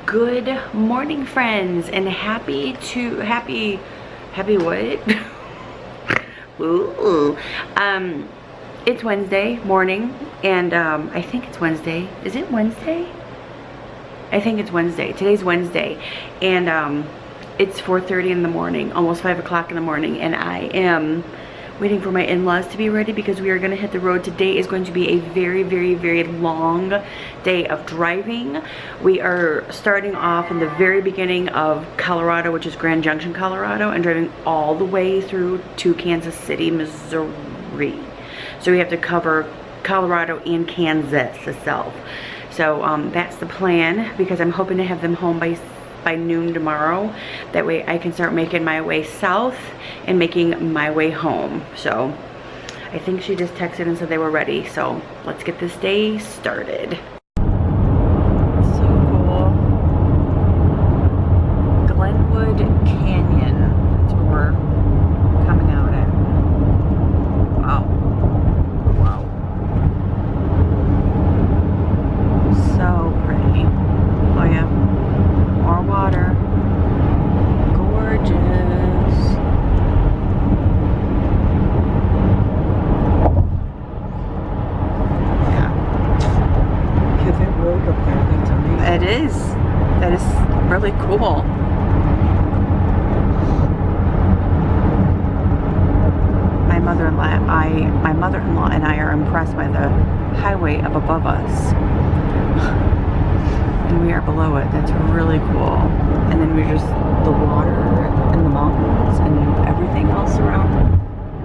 Good morning, friends, and happy what? Ooh. It's Wednesday morning, and I think it's Wednesday. Is it Wednesday? I think it's Wednesday. Today's Wednesday, and it's 4:30 in the morning, almost 5 o'clock in the morning, and I am waiting for my in-laws to be ready because we are going to hit the road. Today is going to be a very long day of driving. We are starting off in the very beginning of Colorado, which is Grand Junction, Colorado, and driving all the way through to Kansas City, Missouri. So we have to cover Colorado and Kansas itself. So that's the plan, because I'm hoping to have them home by noon tomorrow. That way I can start making my way south and making my way home. So I think she just texted and said they were ready. So let's get this day started. So cool. Glenwood Canyon. That's where we're coming out at. Wow. Wow. So pretty. Oh yeah. More water. Gorgeous. Yeah. Yeah, that road up there, that's amazing. It is. That is really cool. My mother-in-law and I are impressed by the highway up above us. And we are below it. That's really cool. And then we're just the water and the mountains and everything else around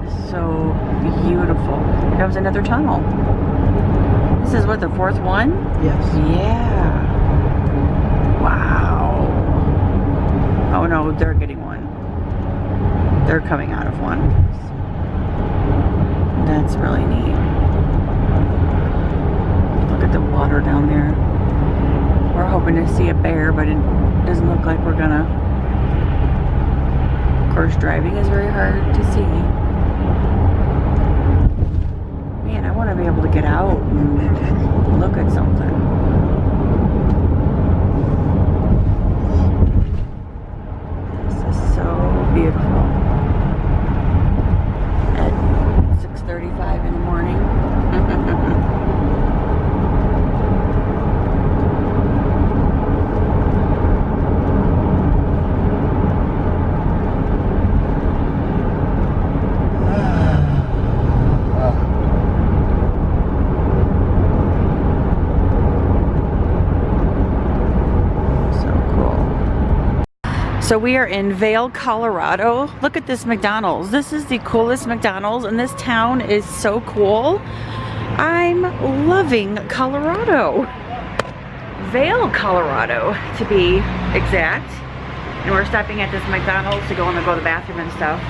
is so beautiful. That was another tunnel. This is what, the fourth one? Yes. Yeah. Wow. Oh no, they're getting one. They're coming out of one. That's really neat. Look at the water down there. We're hoping to see a bear, but it doesn't look like we're gonna. Of course, driving is very hard to see. Man, I want to be able to get out and look at something. This is so beautiful. At 6:35 in the morning. So we are in Vail, Colorado. Look at this McDonald's. This is the coolest McDonald's, and this town is so cool. I'm loving Colorado. Vail, Colorado, to be exact. And we're stopping at this McDonald's to go to the bathroom and stuff.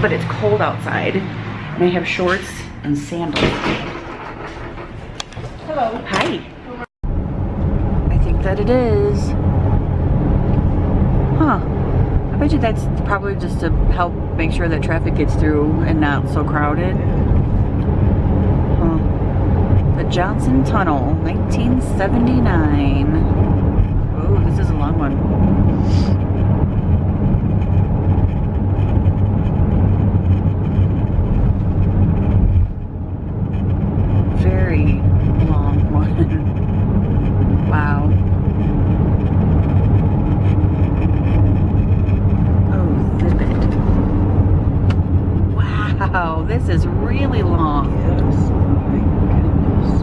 But it's cold outside. And I have shorts and sandals. Hello. Hi. I think that it is. Huh. I bet you that's probably just to help make sure that traffic gets through and not so crowded. Huh. The Johnson Tunnel, 1979. Oh, this is a long one. Very long one. Wow. Wow, this is really long. Yes, my goodness.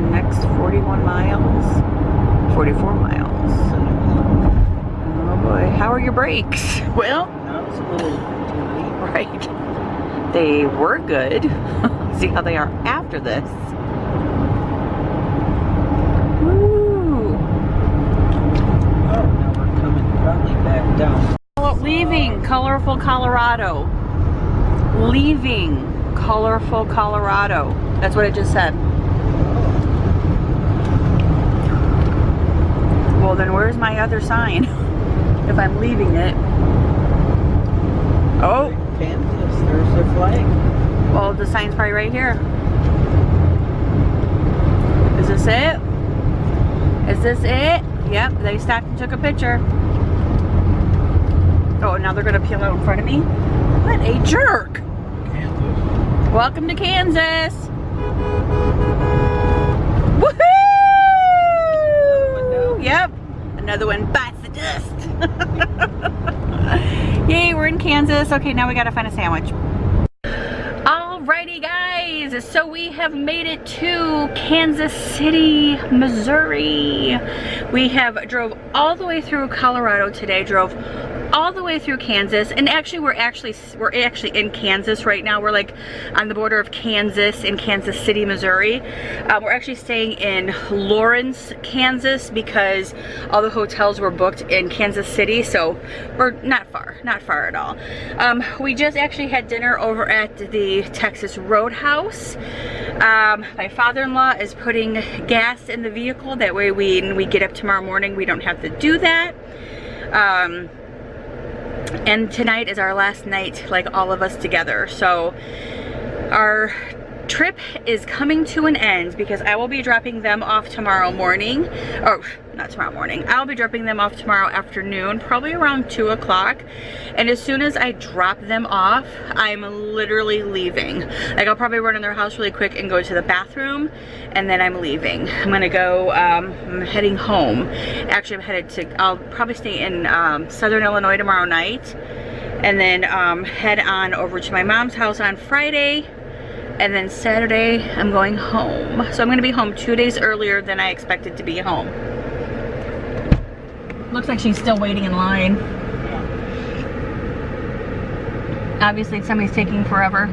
the next 41 miles, 44 miles. Oh boy, how are your brakes? Well, Now it's a little too late. right. They were good. See how they are after this. Woo. Oh, now we're coming probably back down. Leaving colorful Colorado. Leaving colorful Colorado. That's what it just said. Well, then where's my other sign? If I'm leaving it. Oh. Kansas, there's their flag. Well, the sign's probably right here. Is this it? Is this it? Yep, they stopped and took a picture. Oh, now they're gonna peel out in front of me? What a jerk! Kansas. Welcome to Kansas! Woohoo! Yep, another one bites the dust. Yay, we're in Kansas. Okay, now we gotta find a sandwich. Alrighty guys, so we have made it to Kansas City, Missouri. We have drove all the way through Colorado today, drove all the way through Kansas, and actually we're actually in Kansas right now. We're like on the border of Kansas and Kansas City, Missouri. We're actually staying in Lawrence, Kansas, because all the hotels were booked in Kansas City, so we're not far at all. We just actually had dinner over at the Texas Roadhouse. My father-in-law is putting gas in the vehicle, that way when we get up tomorrow morning we don't have to do that. And tonight is our last night, like all of us together. So our trip is coming to an end because I will be dropping them off tomorrow morning. Oh, not tomorrow morning. I'll be dropping them off tomorrow afternoon, probably around 2 o'clock. And as soon as I drop them off, I'm literally leaving. Like, I'll probably run in their house really quick and go to the bathroom, and then I'm leaving. I'm gonna go, I'm heading home. Actually, I'm headed to, I'll probably stay in Southern Illinois tomorrow night, and then head on over to my mom's house on Friday. And then Saturday, I'm going home. So I'm gonna be home 2 days earlier than I expected to be home. Looks like she's still waiting in line. Obviously, somebody's taking forever.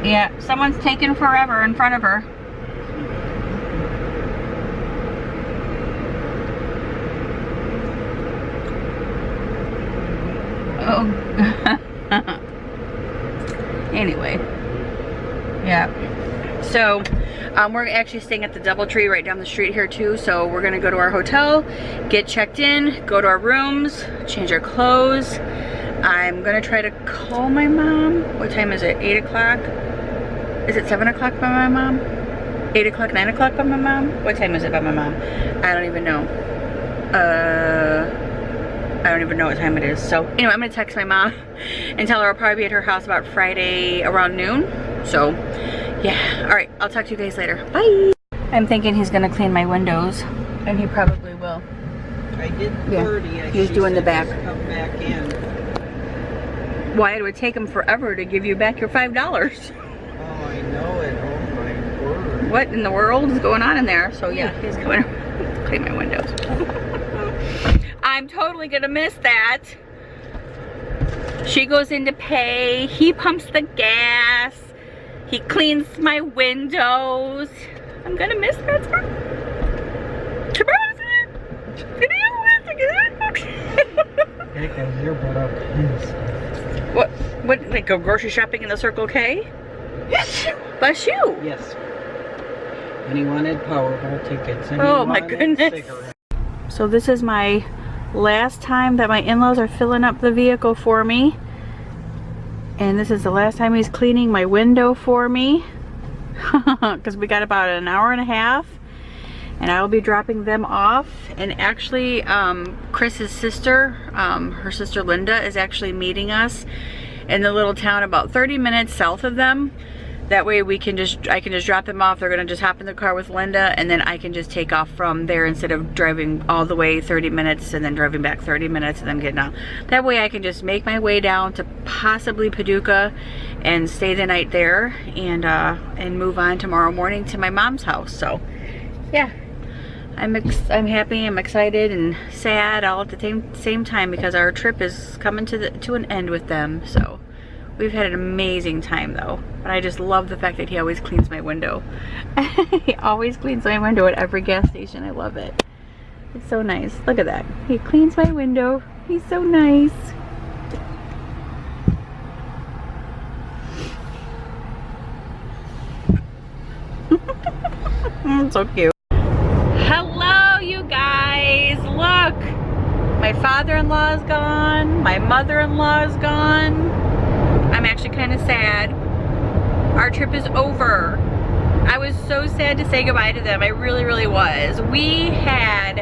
Yeah, someone's taking forever in front of her. Oh. Anyway, yeah. So we're actually staying at the DoubleTree right down the street here too. So we're gonna go to our hotel, get checked in, go to our rooms, change our clothes. I'm gonna try to call my mom. What time is it? 8 o'clock? Is it 7 o'clock by my mom? 8 o'clock, 9 o'clock by my mom? What time is it by my mom? I don't even know. I don't even know what time it is. So anyway, I'm gonna text my mom and tell her I'll probably be at her house about Friday around noon. So yeah, all right, I'll talk to you guys later. Bye. I'm thinking he's gonna clean my windows, and he probably will. I did 30. Yeah, he's doing the back. Come back in. Why, it would take him forever to give you back your $5. Oh, I know it. Oh my word. What in the world is going on in there? So yeah, he's coming to clean my windows. I'm totally gonna miss that. She goes in to pay, he pumps the gas, he cleans my windows. I'm gonna miss that. What, like go grocery shopping in the Circle K? Bless you. Yes. And he wanted Powerball tickets. And Oh my goodness. So this is my last time that my in-laws are filling up the vehicle for me. And this is the last time he's cleaning my window for me. Because we got about an hour and a half. And I will be dropping them off. And actually, Chris's sister, her sister Linda, is actually meeting us in the little town about 30 minutes south of them. That way I can just drop them off. They're gonna just hop in the car with Linda, and then I can just take off from there instead of driving all the way 30 minutes and then driving back 30 minutes and then getting out. That way I can just make my way down to possibly Paducah and stay the night there and move on tomorrow morning to my mom's house. So yeah, I'm happy, I'm excited and sad all at the same time because our trip is coming to an end with them. So we've had an amazing time though. But I just love the fact that he always cleans my window. He always cleans my window at every gas station. I love it. It's so nice. Look at that. He cleans my window. He's so nice. So cute. Hello, you guys. Look. My father-in-law is gone. My mother-in-law is gone. I'm actually kind of sad. Our trip is over. I was so sad to say goodbye to them. I really, really was. We had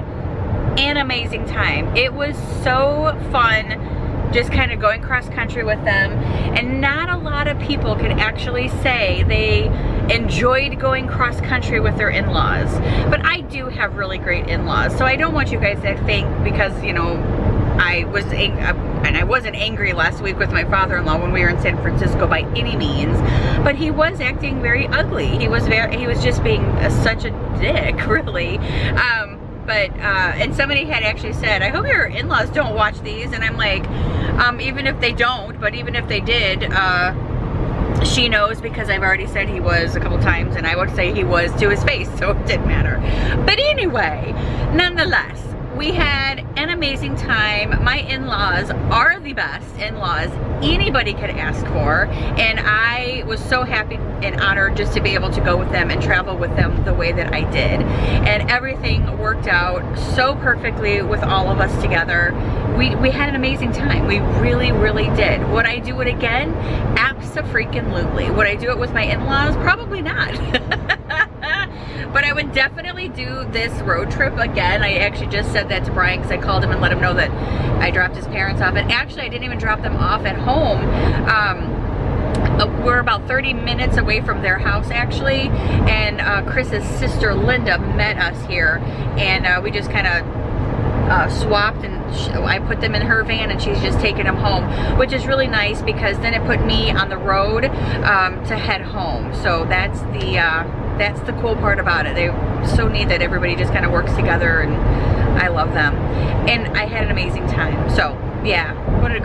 an amazing time. It was so fun just kind of going cross country with them, and not a lot of people could actually say they enjoyed going cross country with their in-laws, but I do have really great in-laws, so I don't want you guys to think because, you know, I wasn't angry last week with my father-in-law when we were in San Francisco by any means, but he was acting very ugly. He was just being such a dick, really. And somebody had actually said, I hope your in-laws don't watch these, and I'm like, even if they don't, but even if they did, she knows because I've already said he was a couple times, and I would say he was to his face, so it didn't matter. But anyway, nonetheless, we had an amazing time. My in-laws are the best in-laws anybody could ask for, and I was so happy and honored just to be able to go with them and travel with them the way that I did. And everything worked out so perfectly with all of us together. We had an amazing time. We really, really did. Would I do it again? Abso-freaking-lutely. Would I do it with my in-laws? Probably not. But I would definitely do this road trip again. I actually just said that to Brian because I called him and let him know that I dropped his parents off. And actually, I didn't even drop them off at home. We're about 30 minutes away from their house, actually. And Chris's sister, Linda, met us here. And we just kind of swapped, and I put them in her van and she's just taking them home, which is really nice because then it put me on the road to head home. So that's the cool part about it. They so neat that everybody just kind of works together, and I love them. And I had an amazing time. So yeah, what a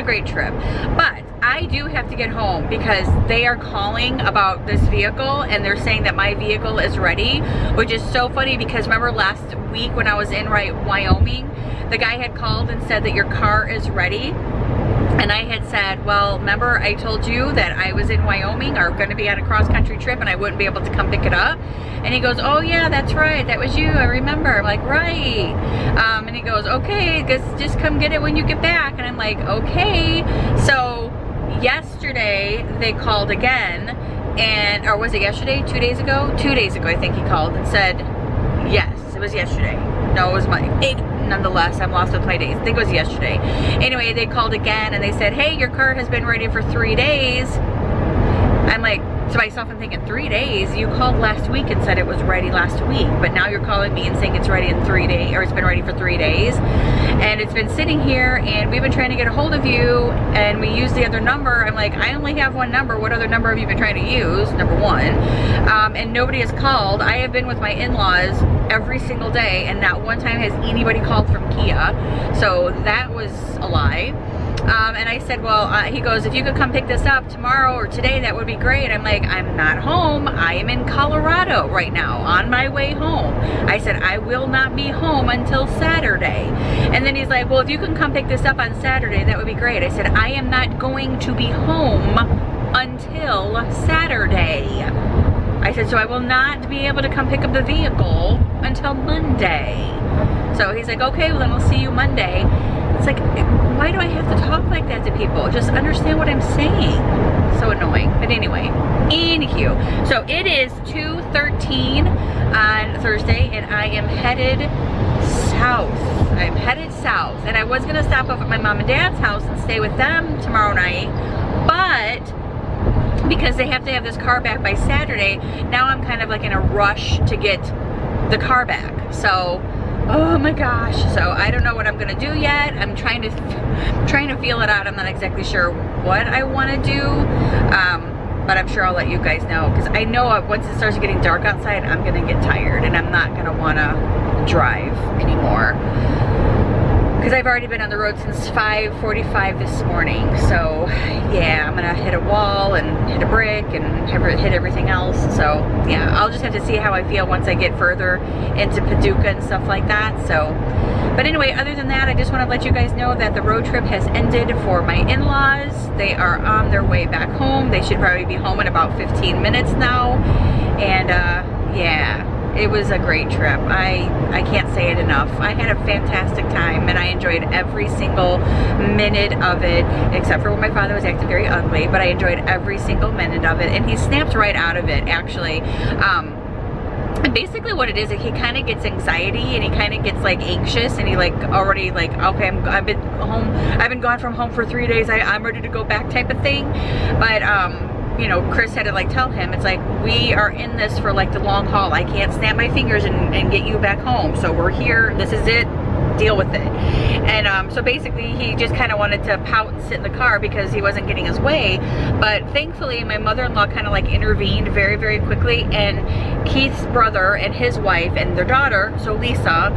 great trip. But I do have to get home because they are calling about this vehicle, and they're saying that my vehicle is ready, which is so funny because remember last week when I was in Wyoming, the guy had called and said that your car is ready. And I had said, well, remember I told you that I was in Wyoming or going to be on a cross-country trip and I wouldn't be able to come pick it up? And he goes, oh yeah, that's right, that was you, I remember. I'm like, right. And he goes, okay, just come get it when you get back. And I'm like, okay. So yesterday they called again, and, or was it yesterday, 2 days ago? 2 days ago I think he called and said, yes, it was yesterday. No, it was nonetheless, I'm lost with my days. I think it was yesterday. Anyway, they called again and they said, hey, your car has been ready for 3 days. I'm like, to myself, I'm thinking, 3 days? You called last week and said it was ready last week, but now you're calling me and saying it's ready in 3 days, or it's been ready for 3 days. And it's been sitting here and we've been trying to get a hold of you, and we used the other number. I'm like, I only have one number. What other number have you been trying to use? Number one. And nobody has called. I have been with my in-laws every single day, and not one time has anybody called from Kia. So that was a lie. And I said, well, he goes, if you could come pick this up tomorrow or today, that would be great. I'm like, I'm not home. I am in Colorado right now, on my way home. I said, I will not be home until Saturday. And then he's like, well, if you can come pick this up on Saturday, that would be great. I said, I am not going to be home until Saturday. I said, so I will not be able to come pick up the vehicle until Monday. So he's like, okay, well then we'll see you Monday. It's like, why do I have to talk like that to people? Just understand what I'm saying. So annoying. But anyway, anywho. So it is 2:13 on Thursday, and I am headed south. I'm headed south. And I was going to stop off at my mom and dad's house and stay with them tomorrow night. But because they have to have this car back by Saturday. Now I'm kind of like in a rush to get the car back. So, oh my gosh. So I don't know what I'm gonna do yet. I'm trying to feel it out. I'm not exactly sure what I want to do. But I'm sure I'll let you guys know, because I know once it starts getting dark outside, I'm gonna get tired and I'm not gonna wanna drive anymore. Because I've already been on the road since 5:45 this morning. So yeah, I'm gonna hit a wall and hit a brick and hit everything else. So yeah, I'll just have to see how I feel once I get further into Paducah and stuff like that. So, but anyway, other than that, I just want to let you guys know that the road trip has ended for my in-laws. They are on their way back home. They should probably be home in about 15 minutes now. And yeah, it was a great trip. I can't say it enough. I had a fantastic time and I enjoyed every single minute of it, except for when my father was acting very ugly, but I enjoyed every single minute of it, and he snapped right out of it, actually. And basically what it is, he kind of gets anxiety and he kind of gets like anxious, and he like already like, okay, I've been gone from home for 3 days, I'm ready to go back type of thing. But you know, Chris had to like tell him, it's like, we are in this for like the long haul. I can't snap my fingers and get you back home. So we're here, this is it, deal with it. And so basically he just kind of wanted to pout and sit in the car because he wasn't getting his way. But thankfully my mother-in-law kind of like intervened very, very quickly, and Keith's brother and his wife and their daughter, so Lisa,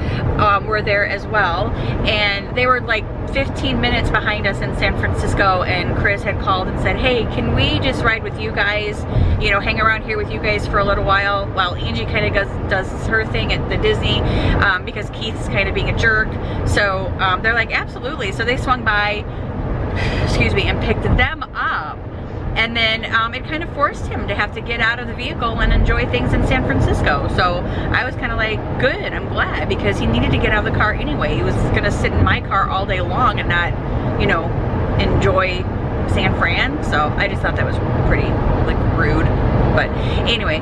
were there as well. And they were like 15 minutes behind us in San Francisco, and Chris had called and said, hey, can we just ride with you guys, you know, hang around here with you guys for a little while Angie kind of does her thing at the Disney, because Keith's kind of being a jerk. So they're like, absolutely. So they swung by, excuse me, and picked them up. And then it kind of forced him to have to get out of the vehicle and enjoy things in San Francisco. So I was kind of like, good, I'm glad, because he needed to get out of the car anyway. He was gonna sit in my car all day long and not, you know, enjoy San Fran. So I just thought that was pretty like rude. But anyway,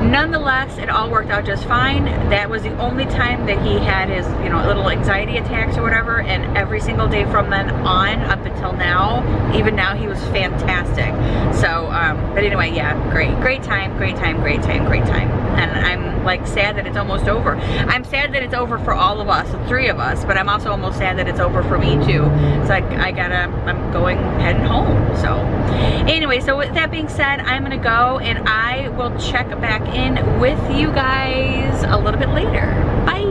nonetheless, it all worked out just fine. That was the only time that he had his, you know, little anxiety attacks or whatever, and every single day from then on up until now, even now, he was fantastic. So, but anyway, yeah, great time. And I'm like sad that it's almost over. I'm sad that it's over for all of us, the three of us, but I'm also almost sad that it's over for me too. It's like, I'm heading home. So anyway, so with that being said, I'm gonna go and I will check back in with you guys a little bit later. Bye.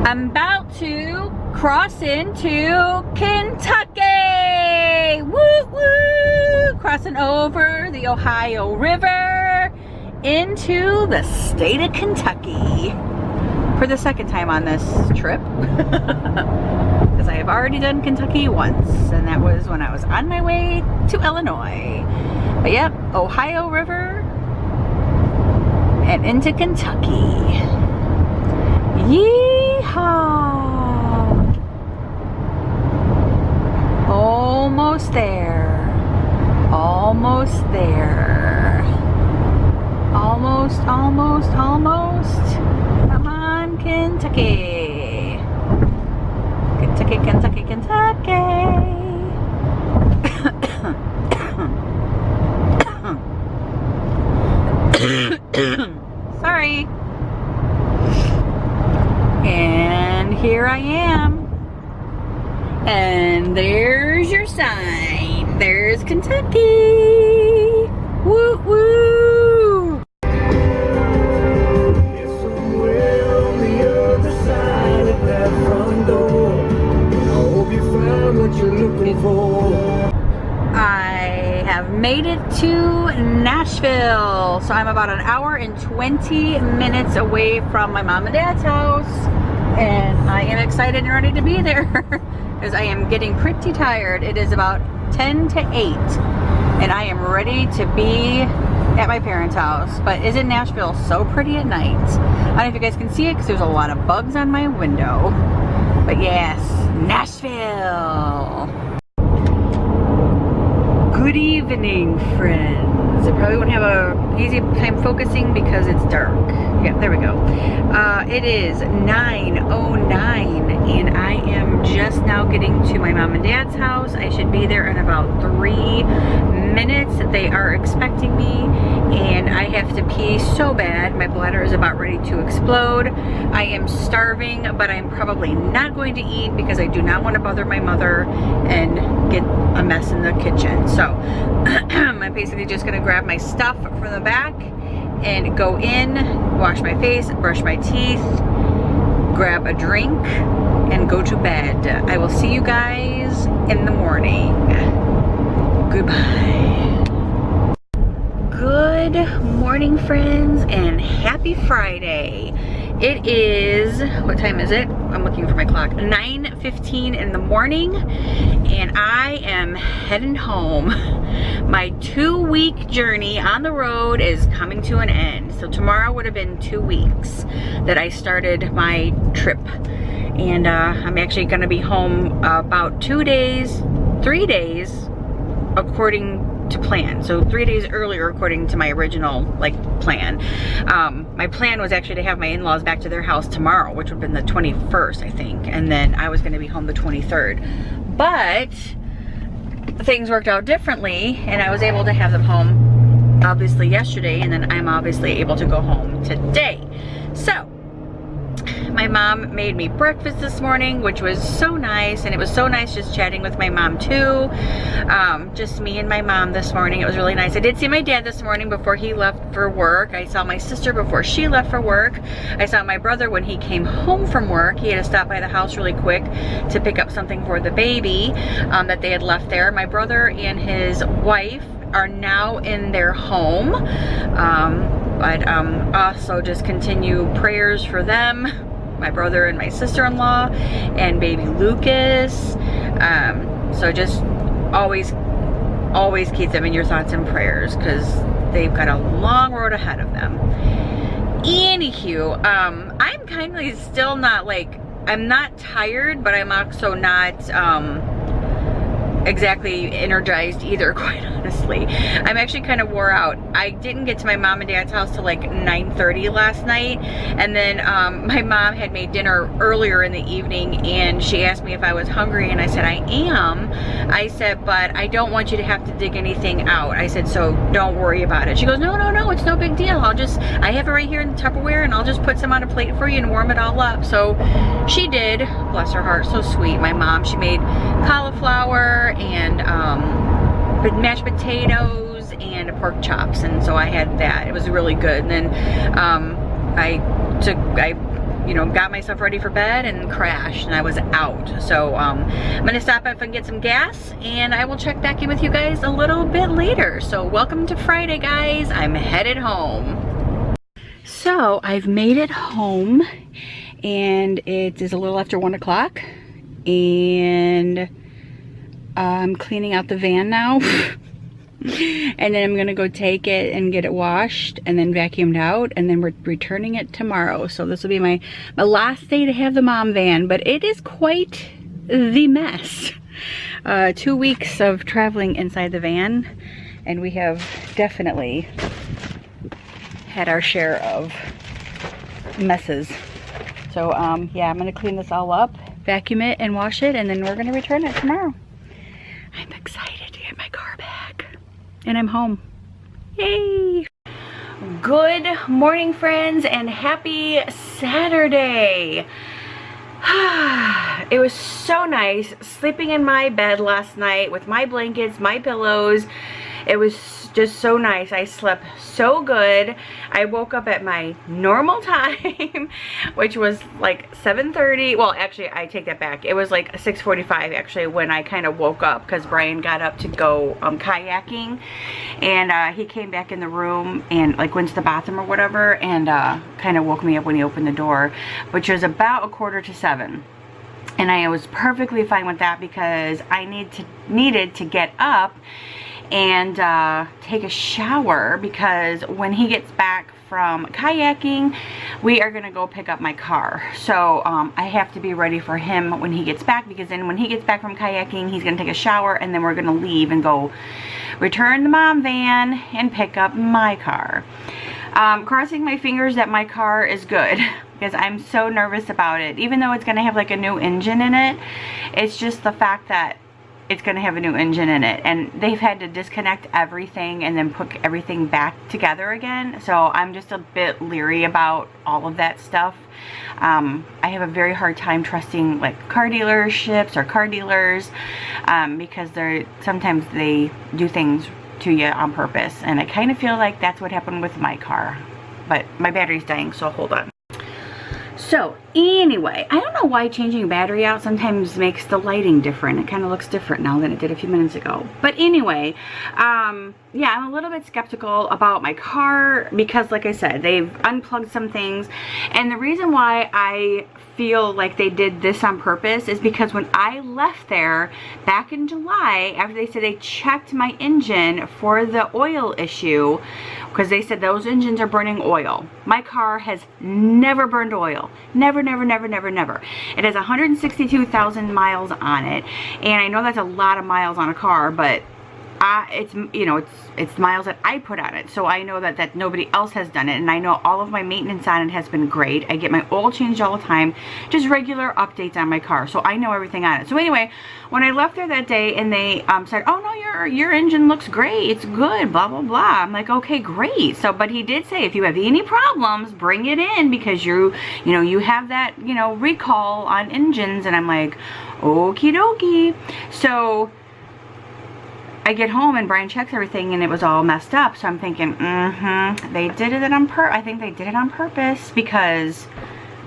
I'm about to cross into Kentucky. Woo woo! Crossing over the Ohio River into the state of Kentucky for the second time on this trip. Because I have already done Kentucky once, and that was when I was on my way to Illinois. But yep, Ohio River and into Kentucky. Yeehaw! Almost there. Almost there. Almost. Come on, Kentucky. Kentucky. Sorry. And here I am. And there's your sign. There's Kentucky. Woo woo. It's somewhere on the other side of that front door. I hope you found what you're looking for. I have made it to Nashville. So I'm about an hour and 20 minutes away from my mom and dad's house. And I am excited and ready to be there because I am getting pretty tired. It is about 10 to 8 and I am ready to be at my parents' house. But isn't Nashville so pretty at night? I don't know if you guys can see it because there's a lot of bugs on my window. But yes, Nashville. Good evening, friends. I probably won't have a easy time focusing because it's dark. Yeah, there we go. It is 9:09 and I am just now getting to my mom and dad's house. I should be there in about 3 minutes. They are expecting me, and I have to pee so bad. My bladder is about ready to explode. I am starving, but I'm probably not going to eat because I do not want to bother my mother and get a mess in the kitchen. So I'm basically just gonna grab my stuff from the back and go in, wash my face, brush my teeth, grab a drink, and go to bed. I will see you guys in the morning. Goodbye. Good morning, friends, and happy Friday. It is, what time is it? I'm looking for my clock. 9:15 in the morning, and I am heading home. My 2-week journey on the road is coming to an end. So tomorrow would have been 2 weeks that I started my trip. And I'm actually gonna be home about 3 days according to plan. So 3 days earlier according to my original plan. My plan was actually to have my in-laws back to their house tomorrow, which would have been the 21st, I think, and then I was going to be home the 23rd. But things worked out differently, and I was able to have them home obviously yesterday, and then I'm obviously able to go home today. So my mom made me breakfast this morning, which was so nice, and it was so nice just chatting with my mom too. Just me and my mom this morning. It was really nice. I did see my dad this morning before he left for work. I saw my sister before she left for work. I saw my brother when he came home from work. He had to stop by the house really quick to pick up something for the baby that they had left there. My brother and his wife are now in their home, but also just continue prayers for them, my brother and my sister-in-law, and baby Lucas. So just always keep them in your thoughts and prayers, because they've got a long road ahead of them. Anywho, I'm kind of still not I'm not tired, but I'm also not exactly energized either, quite honestly. I'm actually kind of wore out. I didn't get to my mom and dad's house till 9:30 last night, and then my mom had made dinner earlier in the evening, and she asked me if I was hungry, and I said I am. I said, but I don't want you to have to dig anything out. I said, so don't worry about it. She goes, no, it's no big deal. I have it right here in the Tupperware, and I'll just put some on a plate for you and warm it all up. So she did, bless her heart, so sweet. My mom, she made cauliflower and mashed potatoes and pork chops, and so I had that. It was really good. And then I got myself ready for bed and crashed, and I was out. So I'm gonna stop up and get some gas, and I will check back in with you guys a little bit later. So welcome to Friday, guys. I'm headed home. So I've made it home, and it is a little after 1 o'clock, and I'm cleaning out the van now. And then I'm gonna go take it and get it washed and then vacuumed out, and then we're returning it tomorrow. So this will be my last day to have the mom van, but it is quite the mess. 2 weeks of traveling inside the van, and we have definitely had our share of messes. So yeah, I'm gonna clean this all up, vacuum it and wash it, and then we're gonna return it tomorrow. I'm excited to get my car back, and I'm home. Yay! Good morning, friends, and happy Saturday. It was so nice sleeping in my bed last night with my blankets, my pillows. It was just so nice. I slept so good. I woke up at my normal time, which was 7:30. Well, actually, I take that back. It was 6:45 actually when I kind of woke up, because Brian got up to go kayaking, and he came back in the room and went to the bathroom or whatever, and kind of woke me up when he opened the door, which was about 6:45. And I was perfectly fine with that, because I needed to get up and take a shower, because when he gets back from kayaking, we are gonna go pick up my car. So I have to be ready for him when he gets back, because then when he gets back from kayaking, he's gonna take a shower, and then we're gonna leave and go return the mom van and pick up my car. Crossing my fingers that my car is good, because I'm so nervous about it. Even though it's gonna have a new engine in it, it's just the fact that it's going to have a new engine in it, and they've had to disconnect everything and then put everything back together again. So I'm just a bit leery about all of that stuff. I have a very hard time trusting like car dealerships or car dealers because sometimes they do things to you on purpose, and I kind of feel like that's what happened with my car. But my battery's dying, so hold on. So anyway, I don't know why changing a battery out sometimes makes the lighting different. It kind of looks different now than it did a few minutes ago. But anyway, yeah, I'm a little bit skeptical about my car because, like I said, they've unplugged some things. And the reason why I feel like they did this on purpose is because when I left there back in July, after they said they checked my engine for the oil issue, because they said those engines are burning oil. My car has never burned oil. Never, never, never, never, never. It has 162,000 miles on it. And I know that's a lot of miles on a car, but it's, you know, it's miles that I put on it. So I know that nobody else has done it. And I know all of my maintenance on it has been great. I get my oil changed all the time. Just regular updates on my car. So I know everything on it. So anyway, when I left there that day and they said, oh no, your engine looks great. It's good, blah, blah, blah. I'm like, okay, great. So, but he did say, if you have any problems, bring it in because you know, you have that, you know, recall on engines. And I'm like, okie dokie. So I get home and Brian checks everything and it was all messed up. So I'm thinking, they did it on purpose. I think they did it on purpose because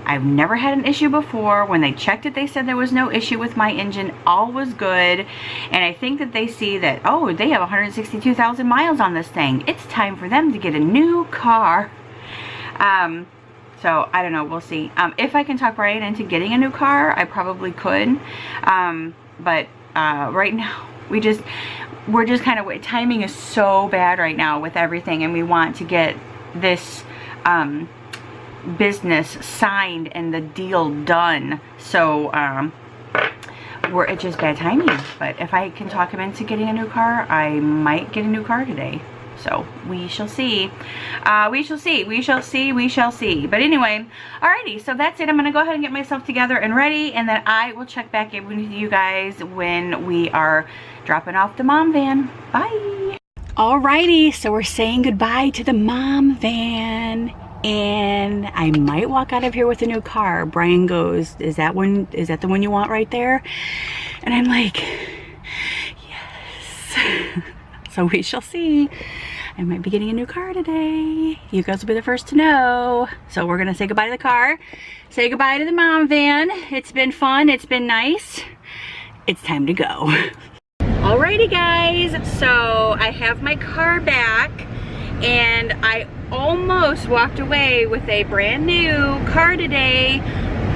I've never had an issue before. When they checked it, they said there was no issue with my engine. All was good. And I think that they see that, oh, they have 162,000 miles on this thing. It's time for them to get a new car. So I don't know. We'll see. If I can talk Brian into getting a new car, I probably could. But right now, we're just kind of, timing is so bad right now with everything, and we want to get this business signed and the deal done. So it's just bad timing. But if I can talk him into getting a new car, I might get a new car today. So we shall see. We shall see. We shall see. We shall see. But anyway, alrighty. So that's it. I'm going to go ahead and get myself together and ready. And then I will check back in with you guys when we are dropping off the mom van. Bye. Alrighty. So we're saying goodbye to the mom van. And I might walk out of here with a new car. Brian goes, is that the one you want right there? And I'm like, yes. So we shall see. I might be getting a new car today. You guys will be the first to know. So we're gonna say goodbye to the car. Say goodbye to the mom van. It's been fun, it's been nice. It's time to go. Alrighty guys, so I have my car back and I almost walked away with a brand new car today.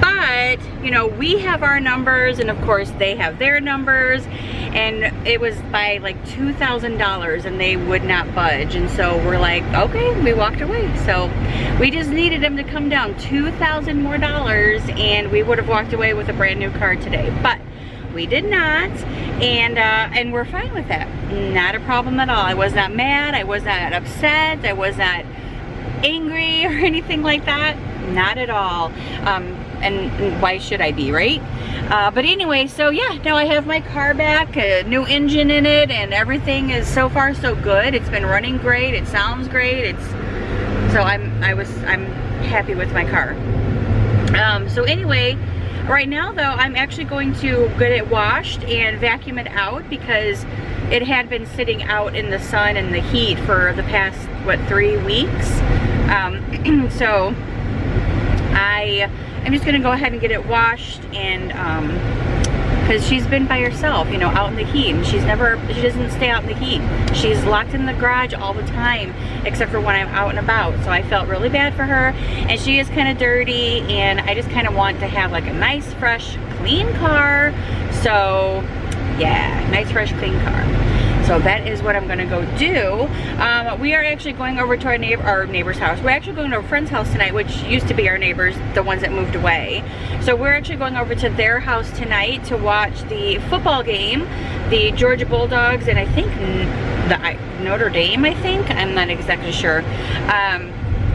But, you know, we have our numbers and of course they have their numbers, and it was by like $2,000 and they would not budge. And so we're like, okay, we walked away. So we just needed them to come down $2,000 more and we would have walked away with a brand new car today. But we did not, and we're fine with that. Not a problem at all. I was not mad, I was not upset, I was not angry or anything like that. Not at all. And why should I be, right? But anyway, so yeah, now I have my car back, a new engine in it, and everything is so far so good. It's been running great, it sounds great, so I'm happy with my car. So anyway, right now though, I'm actually going to get it washed and vacuum it out because it had been sitting out in the sun and the heat for the past, what, 3 weeks? So I'm just gonna go ahead and get it washed, and because she's been by herself, you know, out in the heat, and she doesn't stay out in the heat. She's locked in the garage all the time, except for when I'm out and about. So I felt really bad for her, and she is kind of dirty, and I just kind of want to have like a nice, fresh, clean car. So yeah, nice, fresh, clean car. So that is what I'm gonna go do. We are actually going over to our neighbor's house. We're actually going to a friend's house tonight, which used to be our neighbors, the ones that moved away. So we're actually going over to their house tonight to watch the football game, the Georgia Bulldogs, and I think the Notre Dame, I think. I'm not exactly sure.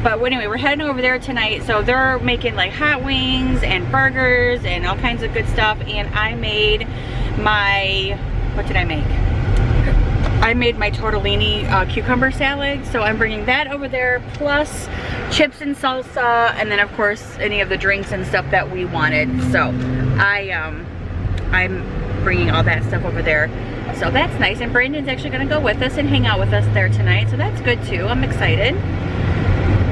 But anyway, we're heading over there tonight. So they're making like hot wings and burgers and all kinds of good stuff. And I made my what did I make? I made my tortellini cucumber salad, so I'm bringing that over there, plus chips and salsa, and then of course any of the drinks and stuff that we wanted. So I'm bringing all that stuff over there. So that's nice, and Brandon's actually gonna go with us and hang out with us there tonight, so that's good too. I'm excited.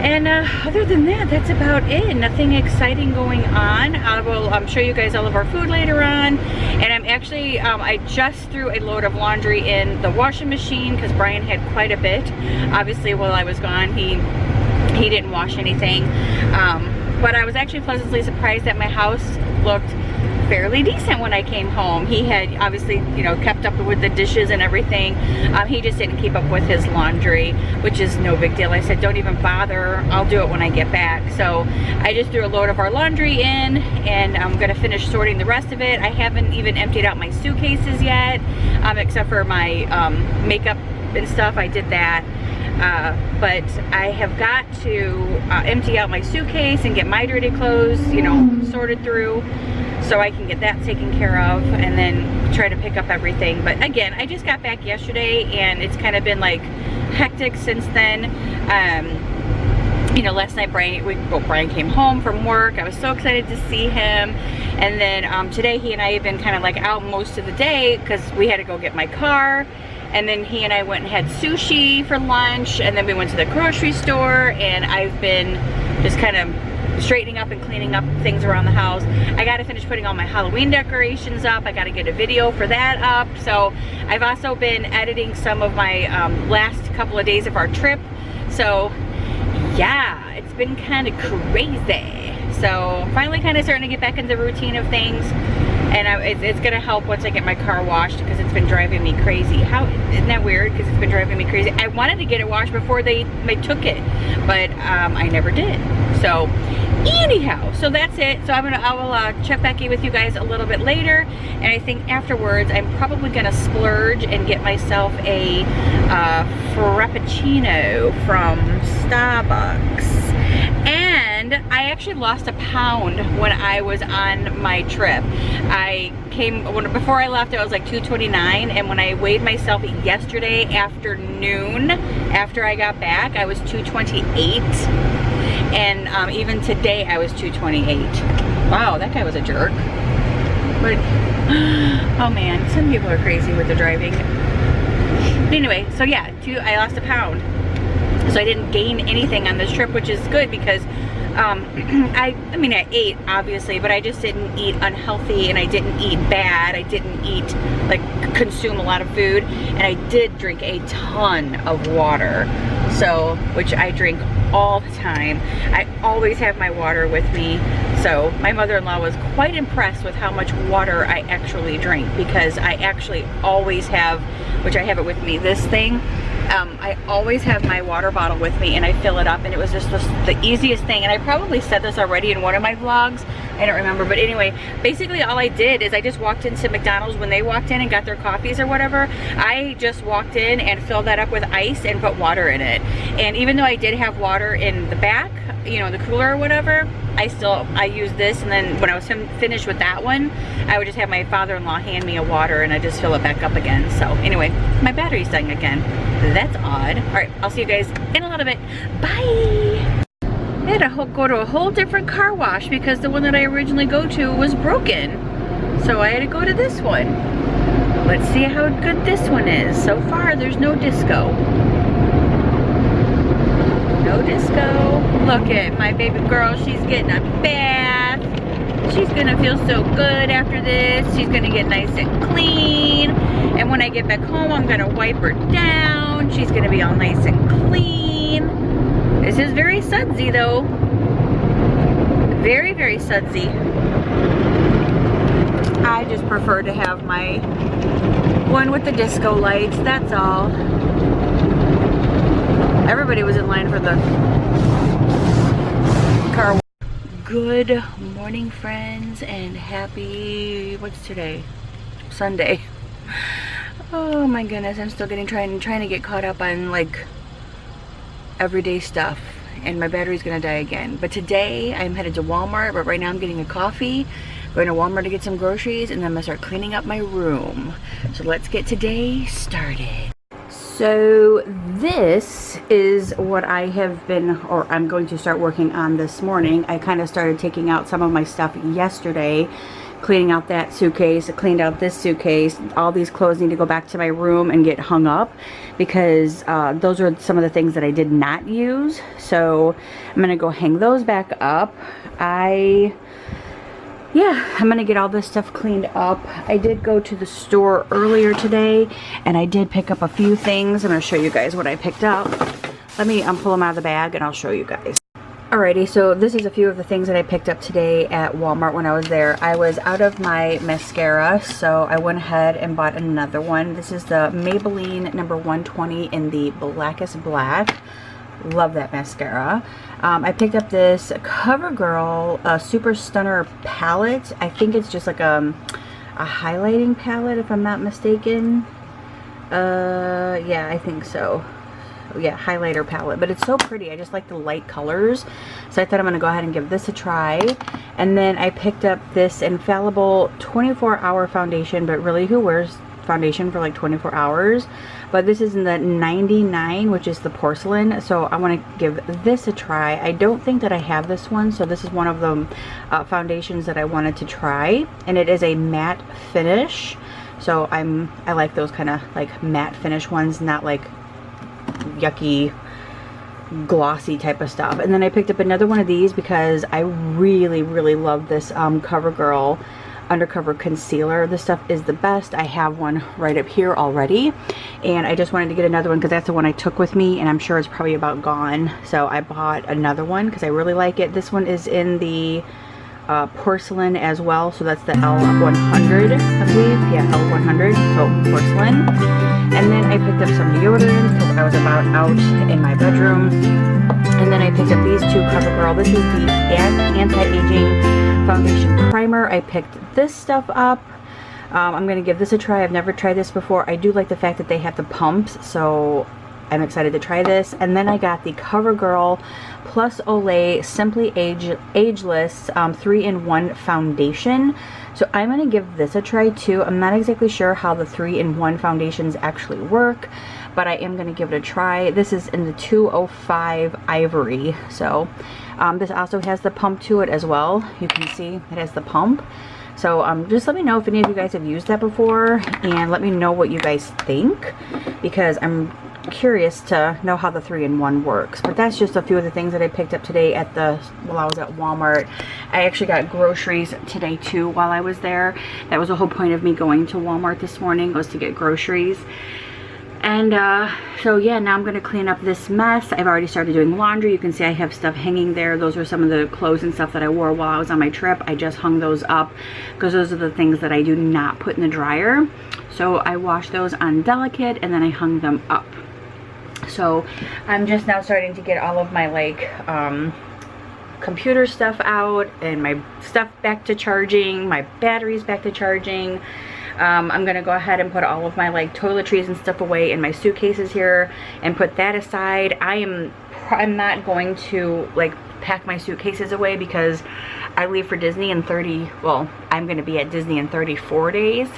And other than that, that's about it. Nothing exciting going on. I will show you guys all of our food later on. And I'm actually, I just threw a load of laundry in the washing machine because Brian had quite a bit. Obviously, while I was gone, he didn't wash anything. But I was actually pleasantly surprised that my house looked fairly decent when I came home. He had obviously, you know, kept up with the dishes and everything. He just didn't keep up with his laundry, which is no big deal. I said, don't even bother. I'll do it when I get back. So I just threw a load of our laundry in, and I'm gonna finish sorting the rest of it. I haven't even emptied out my suitcases yet, except for my makeup and stuff. I did that. But I have got to empty out my suitcase and get my dirty clothes, you know, sorted through, so I can get that taken care of, and then try to pick up everything. But again, I just got back yesterday, and it's kind of been like hectic since then. You know, last night Brian came home from work. I was so excited to see him. And then today he and I have been kind of like out most of the day because we had to go get my car. And then he and I went and had sushi for lunch, and then we went to the grocery store, and I've been just kind of straightening up and cleaning up things around the house. I got to finish putting all my Halloween decorations up. I got to get a video for that up. So I've also been editing some of my last couple of days of our trip. So yeah, it's been kind of crazy. So finally kind of starting to get back into the routine of things. And it's gonna help once I get my car washed, because it's been driving me crazy. Isn't that weird? Because it's been driving me crazy. I wanted to get it washed before they took it, but I never did. So anyhow, so that's it. So I will check back in with you guys a little bit later, and I think afterwards I'm probably gonna splurge and get myself a frappuccino from Starbucks. And I actually lost a pound when I was on my trip. Before I left, I was like 229, and when I weighed myself yesterday afternoon after I got back, I was 228. And even today I was 228. Wow, that guy was a jerk. But oh man, some people are crazy with the driving. But anyway, so yeah, I lost a pound. So I didn't gain anything on this trip, which is good, because I mean I ate obviously, but I just didn't eat unhealthy, and I didn't eat bad. I didn't eat, like, consume a lot of food, and I did drink a ton of water. So, which I drink all the time. I always have my water with me. So my mother-in-law was quite impressed with how much water I actually drink, because I actually always have, which I have it with me, this thing. I always have my water bottle with me, and I fill it up, and it was just the easiest thing. And I probably said this already in one of my vlogs, I don't remember, but anyway, basically all I did is I just walked into McDonald's when they walked in and got their coffees or whatever. I just walked in and filled that up with ice and put water in it. And even though I did have water in the back, you know, the cooler or whatever, I used this, and then when I was finished with that one, I would just have my father-in-law hand me a water, and I just fill it back up again. So anyway, my battery's dying again. That's odd. All right, I'll see you guys in a little bit. Bye. I had to go to a whole different car wash because the one that I originally go to was broken. So I had to go to this one. Let's see how good this one is. So far, there's no disco. No disco. Look at my baby girl. She's getting a bath. She's gonna feel so good after this. She's gonna get nice and clean. And when I get back home, I'm gonna wipe her down. She's gonna be all nice and clean. This is very sudsy though. Very, very sudsy. I just prefer to have my one with the disco lights, that's all. Everybody was in line for the car. Good morning, friends, and happy, what's today? Sunday. Oh my goodness, I'm still trying to get caught up on like everyday stuff, and my battery's gonna die again. But today I'm headed to Walmart, but right now I'm getting a coffee. Going to Walmart to get some groceries, and then I'm gonna start cleaning up my room. So let's get today started. So this is what I have been, or I'm going to start working on this morning. I kind of started taking out some of my stuff yesterday, cleaning out that suitcase, cleaned out this suitcase. All these clothes need to go back to my room and get hung up because those are some of the things that I did not use. So I'm gonna go hang those back up. Yeah, I'm gonna get all this stuff cleaned up. I did go to the store earlier today and I did pick up a few things. I'm gonna show you guys what I picked up. Let me pull them out of the bag and I'll show you guys. Alrighty, so this is a few of the things that I picked up today at Walmart when I was there. I was out of my mascara, so I went ahead and bought another one. This is the Maybelline number 120 in the blackest black. Love that mascara. I picked up this CoverGirl Super Stunner palette. I think it's just like a highlighting palette if I'm not mistaken. Yeah, I think so. Yeah, highlighter palette, but it's so pretty. I just like the light colors, so I thought I'm gonna go ahead and give this a try. And then I picked up this Infallible 24-hour foundation, but really, who wears foundation for like 24 hours? But this is in the 99, which is the porcelain, so I want to give this a try. I don't think that I have this one, so this is one of the foundations that I wanted to try, and it is a matte finish. So I like those kind of like matte finish ones, not like yucky glossy type of stuff. And then I picked up another one of these because I really love this CoverGirl undercover concealer. This stuff is the best. I have one right up here already, and I just wanted to get another one because that's the one I took with me, and I'm sure it's probably about gone, so I bought another one because I really like it. This one is in the porcelain as well, so that's the L100, I believe. Yeah, L100, so porcelain. And then I picked up some deodorant because I was about out in my bedroom. And then I picked up these two CoverGirl. This is the anti-aging foundation primer. I picked this stuff up. I'm going to give this a try. I've never tried this before. I do like the fact that they have the pumps, so I'm excited to try this. And then I got the CoverGirl Plus Olay Simply Ageless 3-in-1 foundation. So I'm going to give this a try too. I'm not exactly sure how the 3-in-1 foundations actually work, but I am going to give it a try. This is in the 205 Ivory. So this also has the pump to it as well. You can see it has the pump. So just let me know if any of you guys have used that before, and let me know what you guys think, because I'm curious to know how the 3-in-1 works. But that's just a few of the things that I picked up today while I was at Walmart. I actually got groceries today too while I was there. That was the whole point of me going to Walmart this morning, was to get groceries. And so yeah, now I'm going to clean up this mess. I've already started doing laundry. You can see I have stuff hanging there. Those are some of the clothes and stuff that I wore while I was on my trip. I just hung those up because those are the things that I do not put in the dryer. So I washed those on Delicate and then I hung them up. So I'm just now starting to get all of my like computer stuff out and my stuff back to charging, my batteries back to charging. I'm gonna go ahead and put all of my like toiletries and stuff away in my suitcases here and put that aside. I'm not going to like pack my suitcases away because I leave for Disney in I'm gonna be at Disney in 34 days.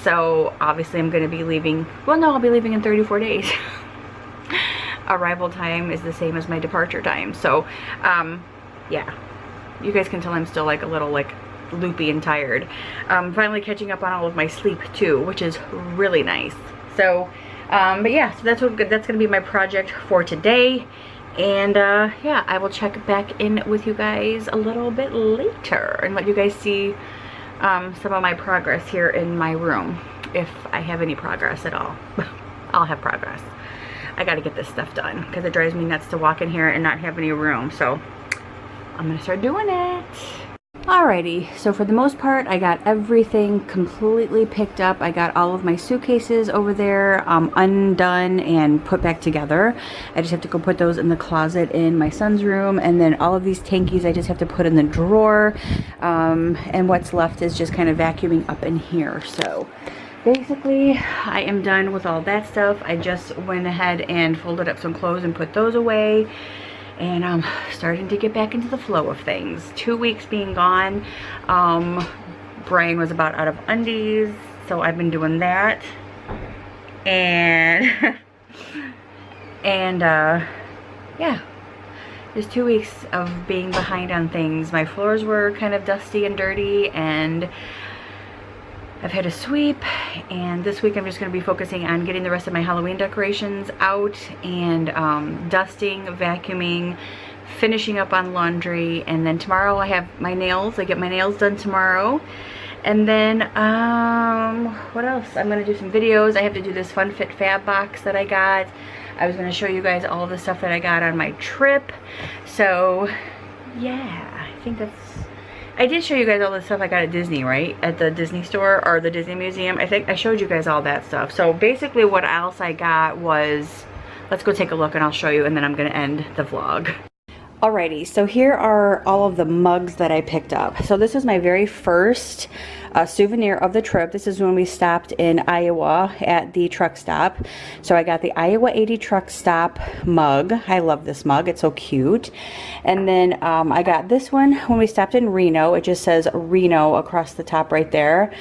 So obviously I'm gonna be leaving, well no, I'll be leaving in 34 days. Arrival time is the same as my departure time. So yeah, you guys can tell I'm still like a little like loopy and tired. Finally catching up on all of my sleep too, which is really nice. So but yeah, so that's gonna be my project for today. And yeah, I will check back in with you guys a little bit later and let you guys see some of my progress here in my room, if I have any progress at all. I'll have progress. I gotta get this stuff done because it drives me nuts to walk in here and not have any room. So I'm gonna start doing it. Alrighty, so for the most part, I got everything completely picked up. I got all of my suitcases over there undone and put back together. I just have to go put those in the closet in my son's room, and then all of these tankies I just have to put in the drawer, and what's left is just kind of vacuuming up in here. So basically, I am done with all that stuff. I just went ahead and folded up some clothes and put those away. and I'm starting to get back into the flow of things. 2 weeks being gone, Brian was about out of undies, so I've been doing that. And yeah, just 2 weeks of being behind on things. My floors were kind of dusty and dirty, and I've had a sweep, and this week I'm just going to be focusing on getting the rest of my Halloween decorations out and dusting, vacuuming, finishing up on laundry, and then tomorrow I have my nails. I get my nails done tomorrow. And then, what else? I'm going to do some videos. I have to do this Fun Fit Fab box that I got. I was going to show you guys all the stuff that I got on my trip. So, yeah, I think that's... I did show you guys all the stuff I got at Disney, right? At the Disney store or the Disney Museum. I think I showed you guys all that stuff. So, basically what else I got was... Let's go take a look and I'll show you, and then I'm going to end the vlog. Alrighty, so here are all of the mugs that I picked up. So this is my very first souvenir of the trip. This is when we stopped in Iowa at the truck stop. So I got the Iowa 80 truck stop mug. I love this mug. It's so cute. And then I got this one when we stopped in Reno. It just says Reno across the top right there.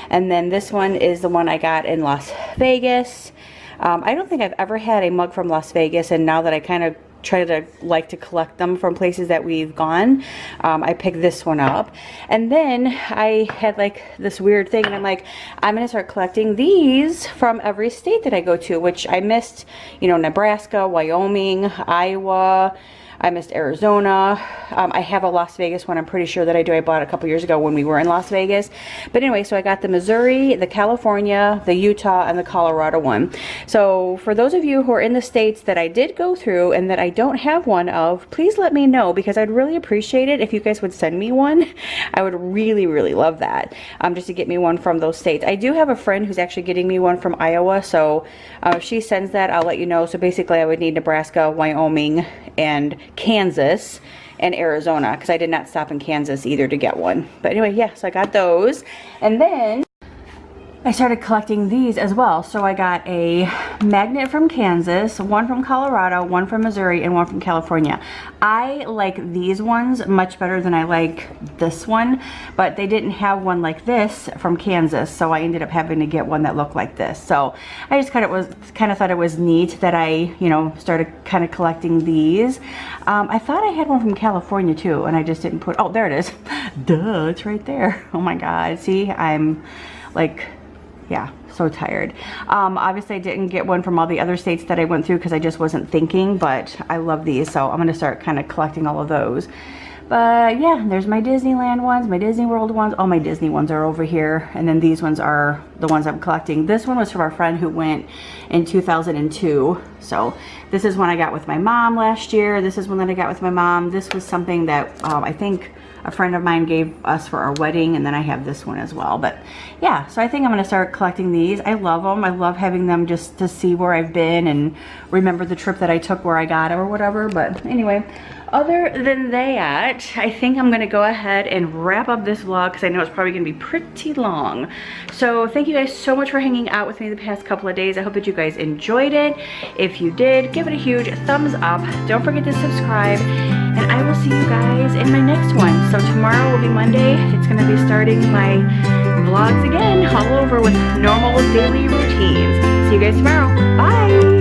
And then this one is the one I got in Las Vegas. I don't think I've ever had a mug from Las Vegas, and now that I kind of try to like to collect them from places that we've gone, I picked this one up. And then I had like this weird thing, and I'm like, I'm gonna start collecting these from every state that I go to, which I missed, you know, Nebraska, Wyoming, Iowa, I missed Arizona. I have a Las Vegas one, I'm pretty sure that I do. I bought a couple years ago when we were in Las Vegas. But anyway, so I got the Missouri, the California, the Utah, and the Colorado one. So for those of you who are in the states that I did go through and that I don't have one of, please let me know, because I'd really appreciate it if you guys would send me one. I would really, really love that, just to get me one from those states. I do have a friend who's actually getting me one from Iowa, so if she sends that, I'll let you know. So basically I would need Nebraska, Wyoming, and Kansas and Arizona, because I did not stop in Kansas either to get one. But anyway, yeah, so I got those. And then I started collecting these as well. So I got a magnet from Kansas, one from Colorado, one from Missouri, and one from California. I like these ones much better than I like this one, but they didn't have one like this from Kansas, so I ended up having to get one that looked like this. So I just kind of thought it was neat that I, you know, started kind of collecting these. I thought I had one from California too, and I just didn't put, oh, there it is. Duh, it's right there. Oh my God, see, I'm like, yeah, so tired. Obviously I didn't get one from all the other states that I went through because I just wasn't thinking, but I love these, so I'm gonna start kind of collecting all of those. But yeah, there's my Disneyland ones, my Disney World ones. All my Disney ones are over here, and then these ones are the ones I'm collecting. This one was from our friend who went in 2002. So this is one I got with my mom last year. This is one that I got with my mom. This was something that I think a friend of mine gave us for our wedding, and then I have this one as well. But yeah, so I think I'm gonna start collecting these. I love them. I love having them just to see where I've been and remember the trip that I took where I got them or whatever. But anyway, other than that, I think I'm gonna go ahead and wrap up this vlog because I know it's probably gonna be pretty long. So thank you guys so much for hanging out with me the past couple of days. I hope that you guys enjoyed it. If you did, give it a huge thumbs up. Don't forget to subscribe, and I will see you guys in my next one. So tomorrow will be Monday. It's gonna be starting my vlogs again, all over with normal daily routines. See you guys tomorrow. Bye.